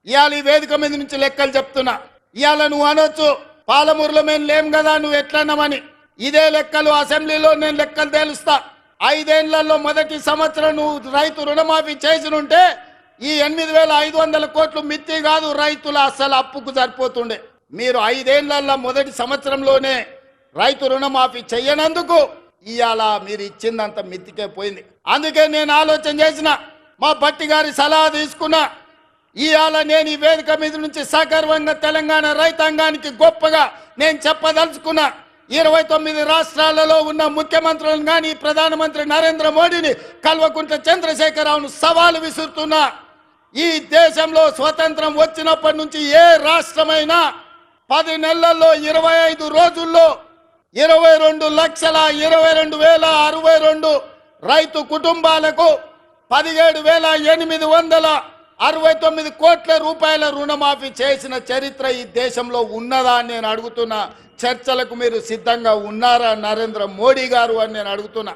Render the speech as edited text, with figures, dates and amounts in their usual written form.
ఇవాళ ఈ వేదిక మీద నుంచి లెక్కలు చెప్తున్నా. ఇవాళ నువ్వు అనొచ్చు పాలమూరులో మేము లేం కదా నువ్వు ఎట్లన్నామని. ఇదే లెక్కలు అసెంబ్లీలో నేను లెక్కలు తేలుస్తా. 5 ఏళ్లలో మొదటి సంవత్సరం నువ్వు రైతు రుణమాఫీ చేసినుంటే ఈ 8,500 కోట్లు మిత్తి కాదు, రైతుల అసలు అప్పుకు సరిపోతుండే. మీరు 5 ఏళ్లలో మొదటి సంవత్సరంలోనే రైతు రుణమాఫీ చెయ్యనందుకు ఇవాళ మీరు ఇచ్చిందంత మిత్తికే పోయింది. అందుకే నేను ఆలోచన చేసిన, మా భట్టి గారి సలహా తీసుకున్నా. ఇవాళ నేను ఈ వేదిక మీద నుంచి సగర్వంగా తెలంగాణ రైతాంగానికి గొప్పగా నేను చెప్పదలుచుకున్నా. 29 రాష్ట్రాలలో ఉన్న ముఖ్యమంత్రులను కానీ ప్రధానమంత్రి నరేంద్ర మోడీని, కల్వకుంట్ల చంద్రశేఖరరావును సవాలు విసురుతున్నా. ఈ దేశంలో స్వతంత్రం వచ్చినప్పటి నుంచి ఏ రాష్ట్రమైనా 10 నెలల్లో 25 రోజుల్లో 22,22,062 రైతు కుటుంబాలకు 17,869 కోట్ల రూపాయల రుణమాఫీ చేసిన చరిత్ర ఈ దేశంలో ఉన్నదా అని నేను అడుగుతున్నా. చర్చలకు మీరు సిద్ధంగా ఉన్నారా నరేంద్ర మోడీ గారు అని నేను అడుగుతున్నా.